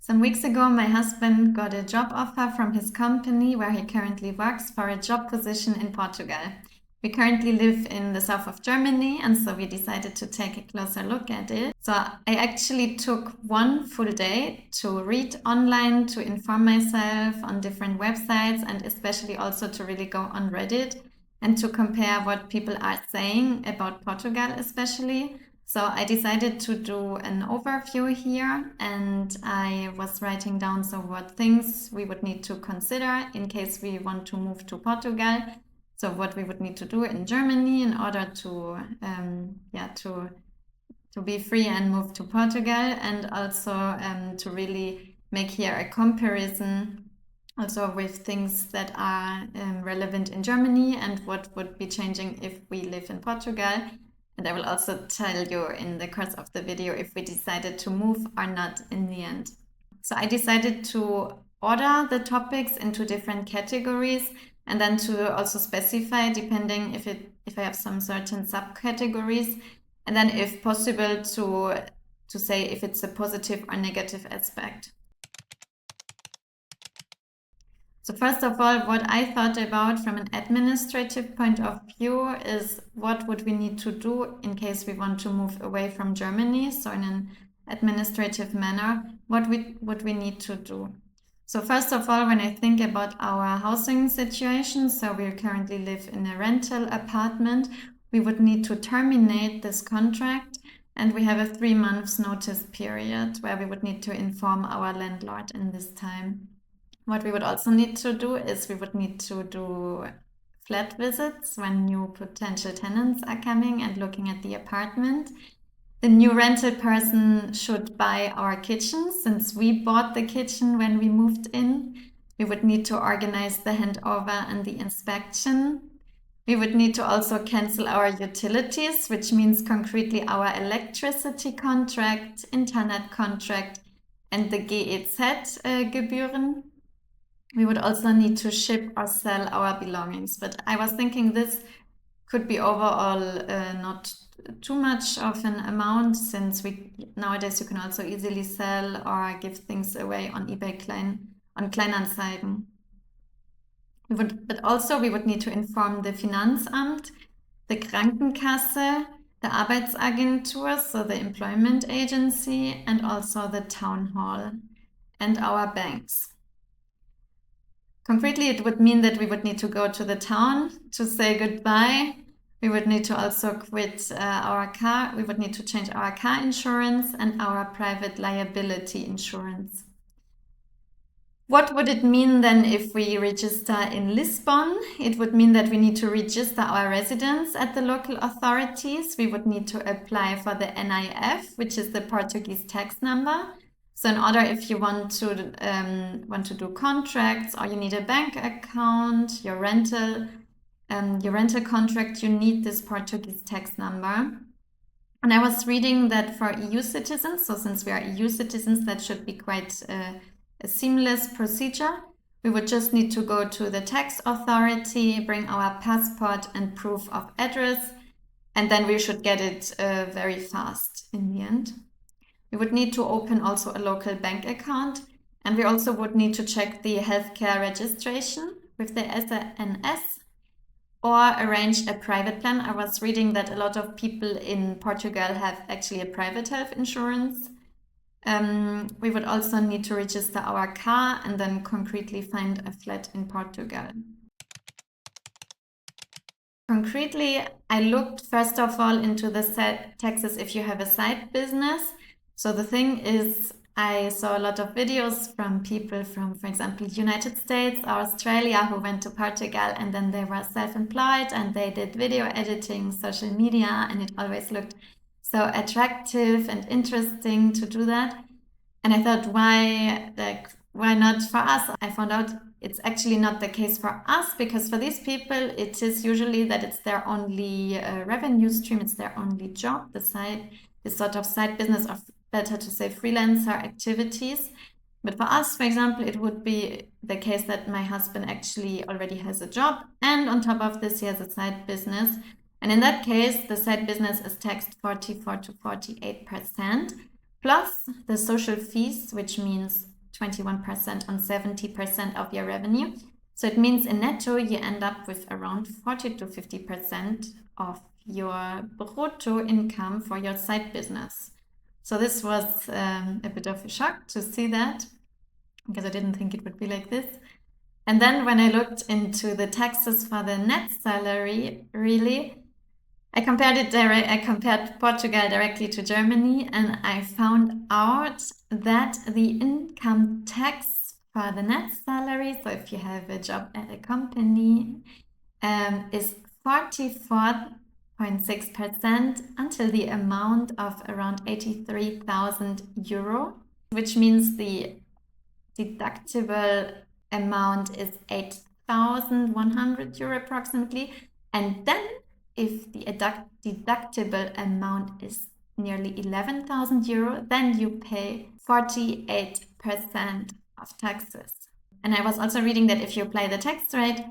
Some weeks ago, my husband got a job offer from his company where he currently works for a job position in Portugal. We currently live in the south of Germany, and so we decided to take a closer look at it. So I actually took one full day to read online, to inform myself on different websites, and especially also to really go on Reddit and to compare what people are saying about Portugal especially. So I decided to do an overview here, and I was writing down what things we would need to consider in case we want to move to Portugal. So what we would need to do in Germany in order to be free and move to Portugal, and also to really make here a comparison also with things that are relevant in Germany and what would be changing if we live in Portugal. And I will also tell you in the course of the video if we decided to move or not in the end. So I decided to order the topics into different categories and then to also specify depending if I have some certain subcategories, and then if possible to say if it's a positive or negative aspect. So first of all, what I thought about from an administrative point of view is what would we need to do in case we want to move away from Germany. So in an administrative manner, what would we need to do? So first of all, when I think about our housing situation, so we currently live in a rental apartment, we would need to terminate this contract, and we have a 3 months notice period where we would need to inform our landlord in this time. What we would also need to do is we would need to do flat visits when new potential tenants are coming and looking at the apartment. The new rental person should buy our kitchen since we bought the kitchen when we moved in. We would need to organize the handover and the inspection. We would need to also cancel our utilities, which means concretely our electricity contract, internet contract, and the GEZ-Gebühren. We would also need to ship or sell our belongings, but I was thinking this could be overall not too much of an amount, since nowadays you can also easily sell or give things away on eBay on Kleinanzeigen. But also we would need to inform the Finanzamt, the Krankenkasse, the Arbeitsagentur, so the employment agency, and also the town hall and our banks. Concretely, it would mean that we would need to go to the town to say goodbye. We would need to also quit our car. We would need to change our car insurance and our private liability insurance. What would it mean then if we register in Lisbon? It would mean that we need to register our residence at the local authorities. We would need to apply for the NIF, which is the Portuguese tax number. So in order, if you want to do contracts or you need a bank account, your rental contract, you need this Portuguese tax number. And I was reading that for EU citizens, so since we are EU citizens, that should be quite a seamless procedure. We would just need to go to the tax authority, bring our passport and proof of address, and then we should get it very fast in the end. We would need to open also a local bank account, and we also would need to check the healthcare registration with the SNS or arrange a private plan. I was reading that a lot of people in Portugal have actually a private health insurance. We would also need to register our car and then concretely find a flat in Portugal. Concretely, I looked first of all into the taxes if you have a side business. So the thing is, I saw a lot of videos from people from, for example, United States or Australia who went to Portugal, and then they were self-employed and they did video editing, social media, and it always looked so attractive and interesting to do that. And I thought, why not for us? I found out it's actually not the case for us, because for these people, it is usually that it's their only revenue stream, it's their only job, this sort of side business, of better to say freelancer activities. But for us, for example, it would be the case that my husband actually already has a job, and on top of this, he has a side business. And in that case, the side business is taxed 44 to 48%, plus the social fees, which means 21% on 70% of your revenue. So it means in netto, you end up with around 40 to 50% of your brutto income for your side business. So this was a bit of a shock to see that, because I didn't think it would be like this. And then when I looked into the taxes for the net salary, really, I compared Portugal directly to Germany, and I found out that the income tax for the net salary, so if you have a job at a company, is 44.6% until the amount of around 83,000 euro, which means the deductible amount is 8,100 euro approximately. And then if the deductible amount is nearly 11,000 euro, then you pay 48% of taxes. And I was also reading that if you apply the tax rate,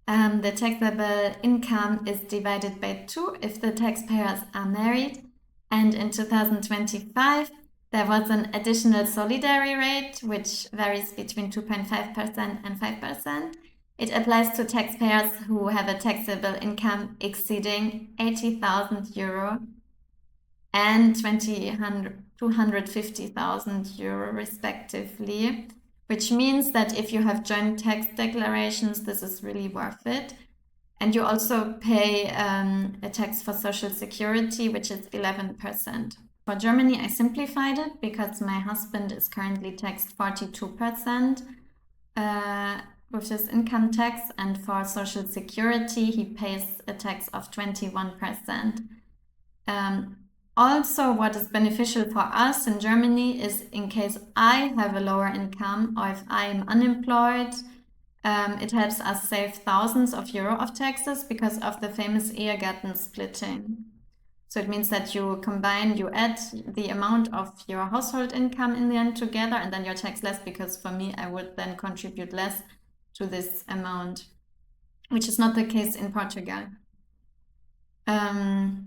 the taxable income is divided by 2 if the taxpayers are married. And in 2025, there was an additional solidarity rate, which varies between 2.5% and 5%. It applies to taxpayers who have a taxable income exceeding 80,000 euro and 250,000 euro respectively, which means that if you have joint tax declarations, this is really worth it. And you also pay a tax for Social Security, which is 11%. For Germany, I simplified it because my husband is currently taxed 42% with his income tax, and for Social Security, he pays a tax of 21%. Also, what is beneficial for us in Germany is in case I have a lower income or if I am unemployed, it helps us save thousands of euro of taxes because of the famous Ehegatten splitting. So it means that you add the amount of your household income in the end together, and then you're taxed less, because for me, I would then contribute less to this amount, which is not the case in Portugal.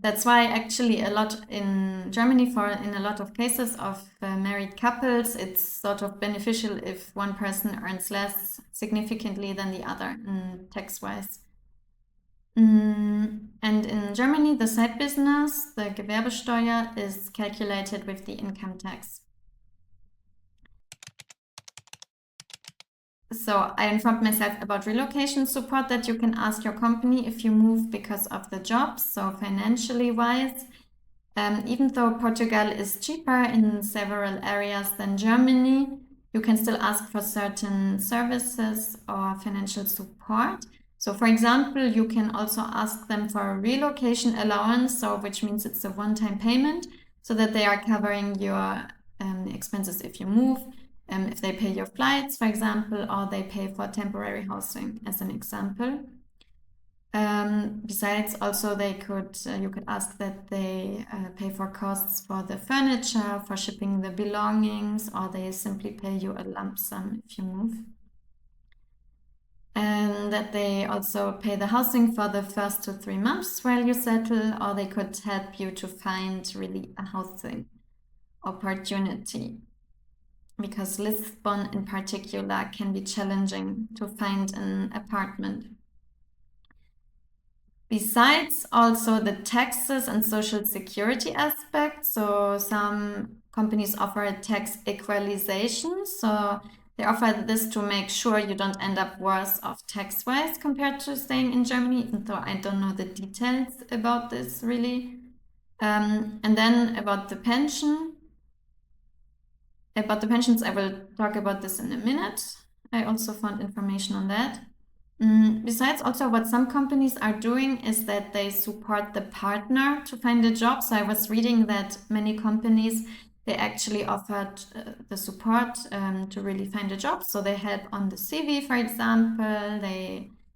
That's why actually a lot in Germany, in a lot of cases of married couples, it's sort of beneficial if one person earns less significantly than the other tax-wise. And in Germany, the side business, the Gewerbesteuer, is calculated with the income tax. So I informed myself about relocation support that you can ask your company if you move because of the job. So financially wise, even though Portugal is cheaper in several areas than Germany, you can still ask for certain services or financial support. So for example, you can also ask them for a relocation allowance, so which means it's a one-time payment, so that they are covering your expenses if you move. If they pay your flights, for example, or they pay for temporary housing, as an example. Besides, also you could ask that they pay for costs for the furniture, for shipping the belongings, or they simply pay you a lump sum if you move. And that they also pay the housing for the first 2 to 3 months while you settle, or they could help you to find really a housing opportunity. Because Lisbon in particular can be challenging to find an apartment. Besides also the taxes and social security aspect, so some companies offer a tax equalization. So they offer this to make sure you don't end up worse off tax-wise compared to staying in Germany, even though I don't know the details about this really. And then about the pension. About the pensions, I will talk about this in a minute. I also found information on that. Besides, also what some companies are doing is that they support the partner to find a job. So I was reading that many companies, they actually offered the support to really find a job. So they help on the CV, for example.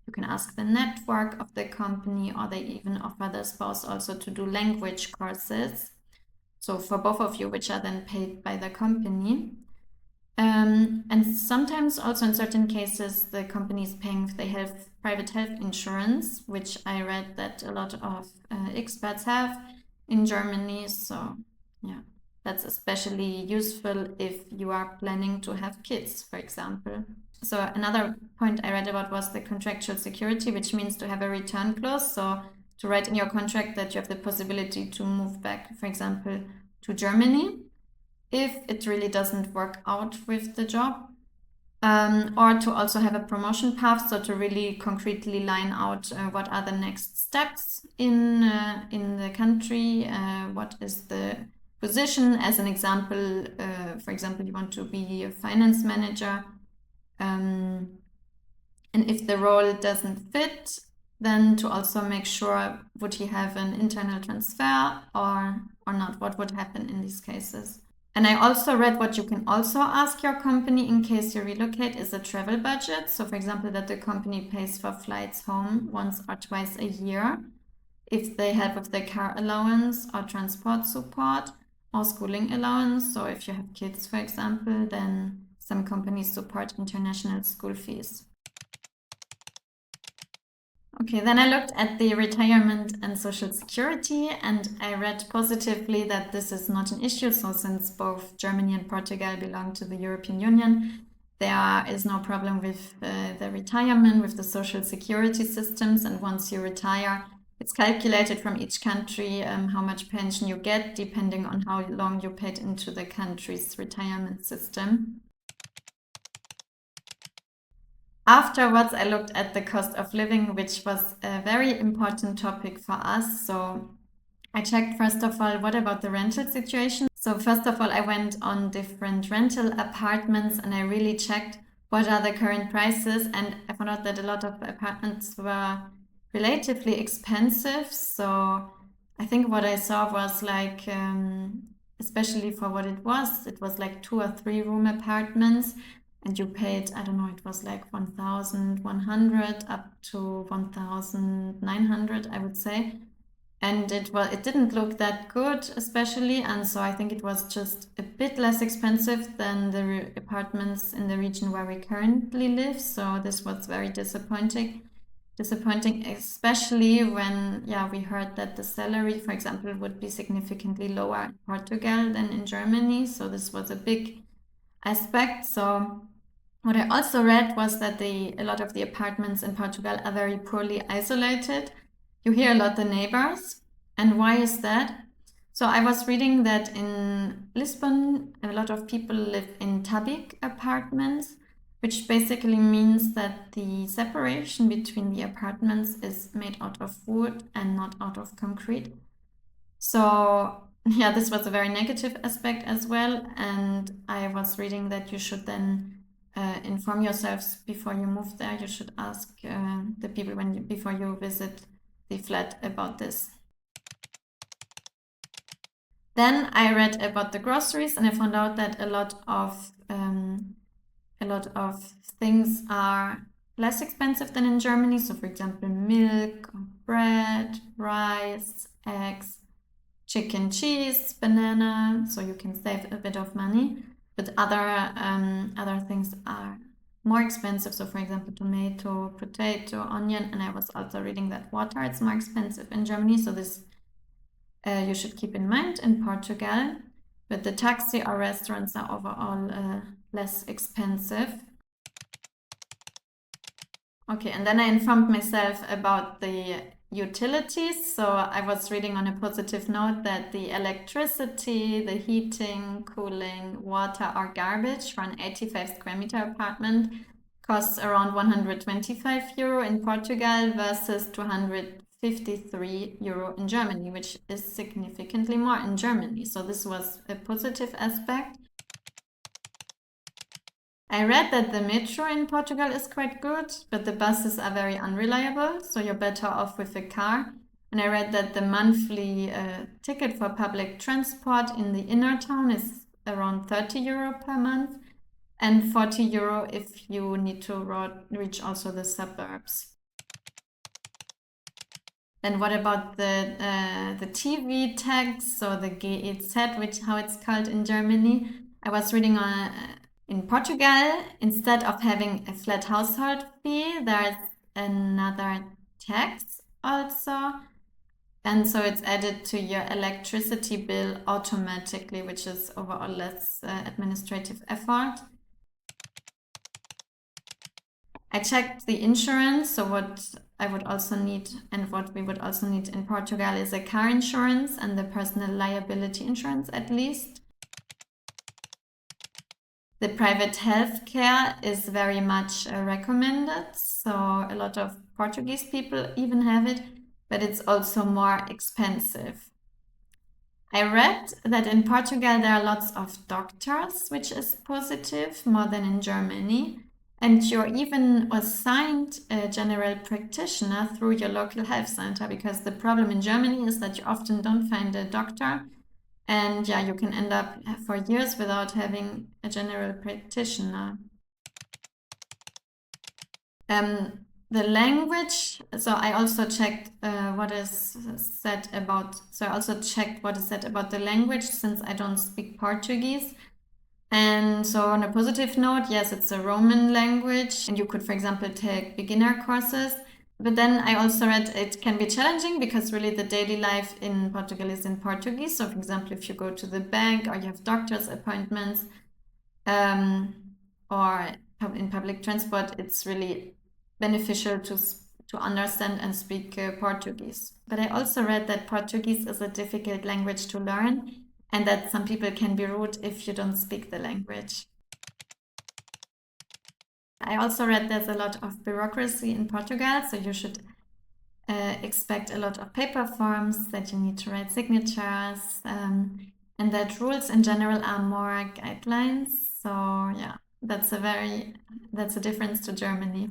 You can ask the network of the company, or they even offer the spouse also to do language courses. So for both of you, which are then paid by the company. And sometimes also in certain cases, the company is paying if they have private health insurance, which I read that a lot of experts have in Germany. So yeah. That's especially useful if you are planning to have kids, for example. So another point I read about was the contractual security, which means to have a return clause. So to write in your contract that you have the possibility to move back, for example, to Germany if it really doesn't work out with the job. Or to also have a promotion path, so to really concretely line out what are the next steps in the country, what is the position. As an example, for example, you want to be a finance manager, and if the role doesn't fit, then to also make sure would he have an internal transfer or not, what would happen in these cases. And I also read what you can also ask your company in case you relocate is a travel budget. So for example, that the company pays for flights home once or twice a year, if they help with the car allowance or transport support or schooling allowance. So if you have kids, for example, then some companies support international school fees. Okay, then I looked at the retirement and social security, and I read positively that this is not an issue. So since both Germany and Portugal belong to the European Union, there is no problem with the retirement, with the social security systems. And once you retire, it's calculated from each country how much pension you get, depending on how long you paid into the country's retirement system. Afterwards, I looked at the cost of living, which was a very important topic for us. So I checked, first of all, what about the rental situation? So first of all, I went on different rental apartments and I really checked what are the current prices. And I found out that a lot of apartments were relatively expensive. So I think what I saw was like, especially for what it was like 2 or 3 room apartments. And you paid, I don't know, it was like 1,100 up to 1,900, I would say. And it didn't look that good, especially. And so I think it was just a bit less expensive than the apartments in the region where we currently live. So this was very disappointing, especially when, we heard that the salary, for example, would be significantly lower in Portugal than in Germany. So this was a big aspect. So what I also read was that a lot of the apartments in Portugal are very poorly isolated. You hear a lot the neighbors. And why is that? So I was reading that in Lisbon, a lot of people live in tabik apartments, which basically means that the separation between the apartments is made out of wood and not out of concrete. So this was a very negative aspect as well. And I was reading that you should then inform yourselves before you move there. You should ask the people before you visit the flat about this. Then I read about the groceries, and I found out that a lot of things are less expensive than in Germany. So, for example, milk, bread, rice, eggs, chicken, cheese, banana. So you can save a bit of money. But other things are more expensive. So for example, tomato, potato, onion, and I was also reading that water is more expensive in Germany. So this you should keep in mind in Portugal. But the taxi or restaurants are overall less expensive. Okay, and then I informed myself about the utilities. So I was reading on a positive note that the electricity, the heating, cooling, water, or garbage for an 85 square meter apartment costs around 125 euro in Portugal versus 253 euro in Germany, which is significantly more in Germany. So this was a positive aspect. I read that the metro in Portugal is quite good, but the buses are very unreliable, so you're better off with a car. And I read that the monthly ticket for public transport in the inner town is around 30 euro per month and 40 euro if you need to reach also the suburbs. Then what about the TV tax, so the GEZ, which how it's called in Germany? I was reading on in Portugal, instead of having a flat household fee, there's another tax also. And so it's added to your electricity bill automatically, which is overall less administrative effort. I checked the insurance. So what I would also need and what we would also need in Portugal is a car insurance and the personal liability insurance at least. The private healthcare is very much recommended. So a lot of Portuguese people even have it, but it's also more expensive. I read that in Portugal there are lots of doctors, which is positive, more than in Germany. And you're even assigned a general practitioner through your local health center, because the problem in Germany is that you often don't find a doctor. And yeah, you can end up for years without having a general practitioner. The language, so I also checked what is said about, so I also checked what is said about the language, since I don't speak Portuguese. And so on a positive note, yes, it's a Roman language, and you could, for example, take beginner courses. But then I also read it can be challenging because really the daily life in Portugal is in Portuguese. So for example, if you go to the bank or you have doctor's appointments, or in public transport, it's really beneficial to understand and speak Portuguese. But I also read that Portuguese is a difficult language to learn, and that some people can be rude if you don't speak the language. I also read there's a lot of bureaucracy in Portugal, so you should expect a lot of paper forms, that you need to write signatures, and that rules in general are more guidelines. So yeah, that's a difference to Germany.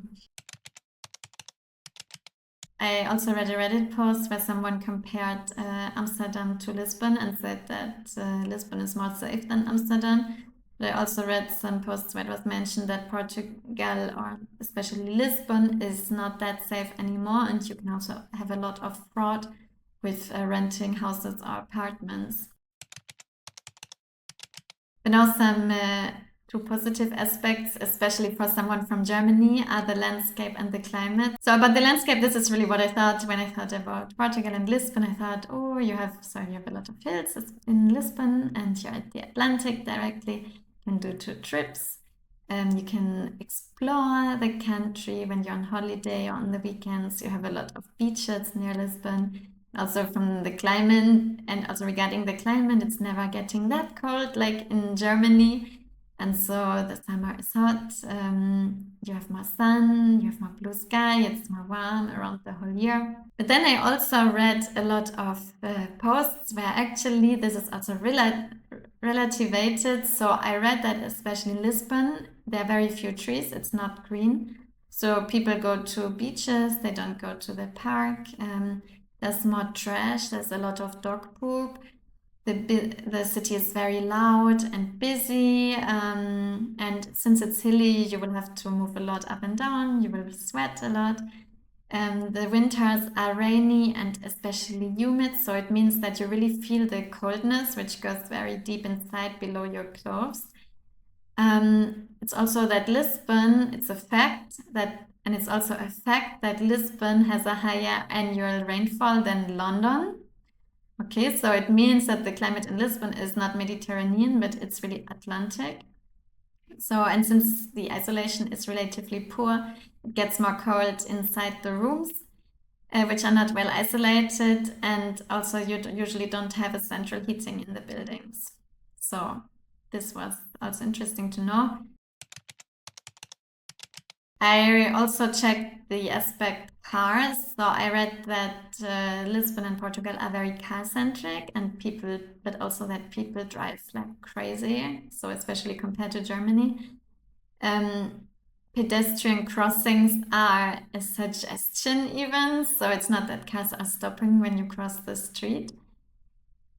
I also read a Reddit post where someone compared Amsterdam to Lisbon and said that Lisbon is more safe than Amsterdam. But I also read some posts where it was mentioned that Portugal, or especially Lisbon, is not that safe anymore, and you can also have a lot of fraud with renting houses or apartments. But now some two positive aspects, especially for someone from Germany, are the landscape and the climate. So about the landscape, this is really what I thought when I thought about Portugal and Lisbon. I thought, oh, you have a lot of hills in Lisbon, and you're at the Atlantic directly. You can do 2 trips. You can explore the country when you're on holiday or on the weekends. You have a lot of beaches near Lisbon. Also from the climate, and also regarding the climate, it's never getting that cold like in Germany. And so the summer is hot, you have more sun, you have more blue sky, it's more warm around the whole year. But then I also read a lot of posts where actually this is also relativated. So I read that especially in Lisbon, there are very few trees, it's not green. So people go to beaches, they don't go to the park. There's more trash, there's a lot of dog poop. The city is very loud and busy, and since it's hilly, you will have to move a lot up and down, you will sweat a lot. The winters are rainy and especially humid, so it means that you really feel the coldness, which goes very deep inside below your clothes. It's also that Lisbon, it's a fact that, and it's also a fact that Lisbon has a higher annual rainfall than London. Okay, so it means that the climate in Lisbon is not Mediterranean, but it's really Atlantic. So, and since the isolation is relatively poor, it gets more cold inside the rooms, which are not well isolated, and also you usually don't have a central heating in the buildings. So this was also interesting to know. I also checked the aspect cars. So I read that Lisbon and Portugal are very car-centric, and but also that people drive like crazy. So especially compared to Germany. Pedestrian crossings are a suggestion even. So it's not that cars are stopping when you cross the street.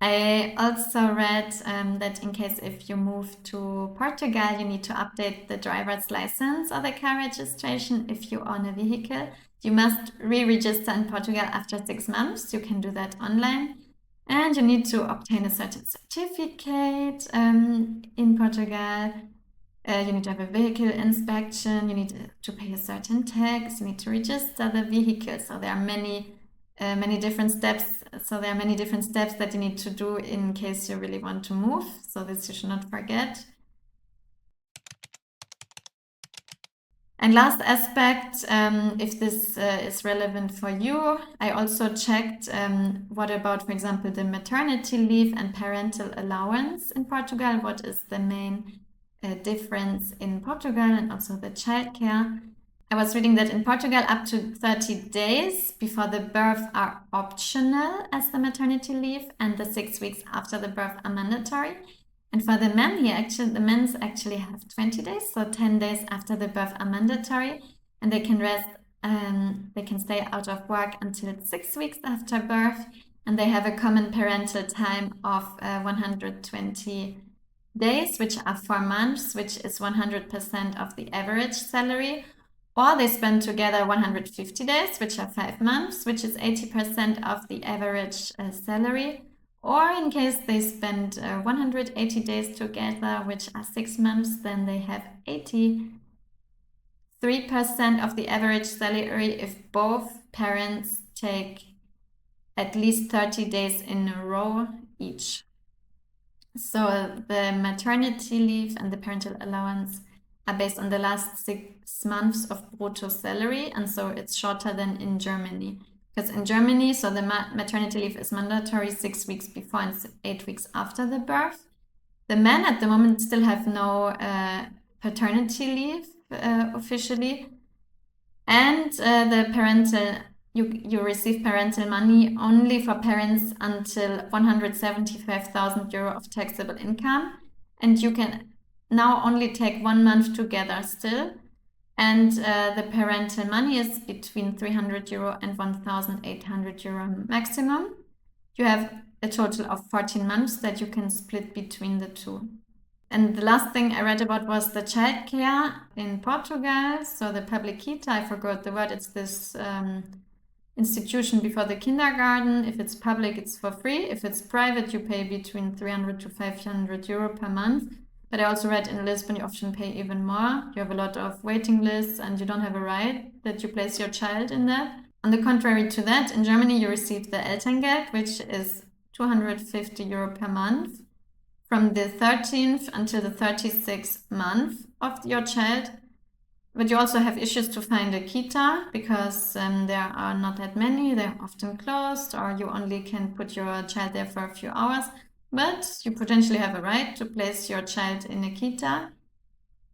I also read that in case if you move to Portugal, you need to update the driver's license or the car registration if you own a vehicle. You must re-register in Portugal after 6 months. You can do that online. And you need to obtain a certain certificate in Portugal. You need to have a vehicle inspection. You need to pay a certain tax. You need to register the vehicle. So there are many many different steps. So there are many different steps that you need to do in case you really want to move. So this you should not forget. And last aspect, if this is relevant for you, I also checked what about, for example, the maternity leave and parental allowance in Portugal. What is the main difference in Portugal, and also the childcare? I was reading that in Portugal, up to 30 days before the birth are optional as the maternity leave, and the 6 weeks after the birth are mandatory. And for the men, the men's actually have 20 days, so 10 days after the birth are mandatory, and they can rest, they can stay out of work until 6 weeks after birth, and they have a common parental time of 120 days, which are 4 months, which is 100% of the average salary. Or they spend together 150 days, which are 5 months, which is 80% of the average salary. Or in case they spend 180 days together, which are 6 months, then they have 83% of the average salary if both parents take at least 30 days in a row each. So the maternity leave and the parental allowance are based on the last 6 months of brutto salary, and so it's shorter than in Germany. Because in Germany, so the maternity leave is mandatory 6 weeks before and 8 weeks after the birth. The men at the moment still have no paternity leave officially, and the parental you receive parental money only for parents until 175,000 euro of taxable income, and you can now only take 1 month together still. And the parental money is between 300 euro and 1,800 euro maximum. You have a total of 14 months that you can split between the two. And the last thing I read about was the childcare in Portugal. So the public kita, I forgot the word, it's this institution before the kindergarten. If it's public, it's for free. If it's private, you pay between 300 to 500 euro per month. But I also read in Lisbon, you often pay even more. You have a lot of waiting lists and you don't have a right that you place your child in that. On the contrary to that, in Germany, you receive the Elterngeld, which is 250 euro per month from the 13th until the 36th month of your child. But you also have issues to find a kita because there are not that many. They're often closed, or you only can put your child there for a few hours. But you potentially have a right to place your child in a kita.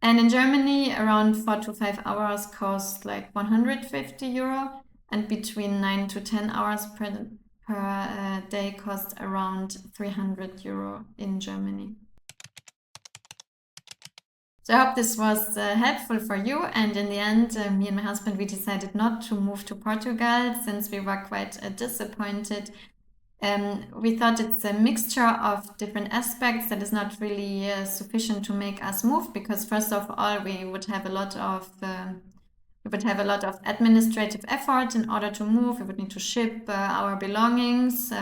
And in Germany, around 4 to 5 hours cost like 150 euro, and between 9 to 10 hours per day cost around 300 euro in Germany. So I hope this was helpful for you. And in the end, me and my husband, we decided not to move to Portugal since we were quite disappointed. We thought it's a mixture of different aspects that is not really sufficient to make us move, because first of all, we would have a lot of administrative effort in order to move. We would need to ship our belongings.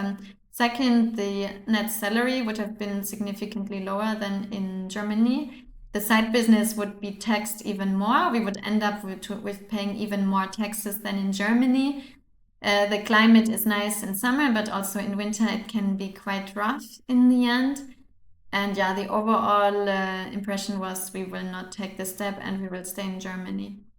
Second, the net salary would have been significantly lower than in Germany. The side business would be taxed even more. We would end up with paying even more taxes than in Germany. The climate is nice in summer, but also in winter it can be quite rough in the end. And yeah, the overall impression was we will not take the step and we will stay in Germany.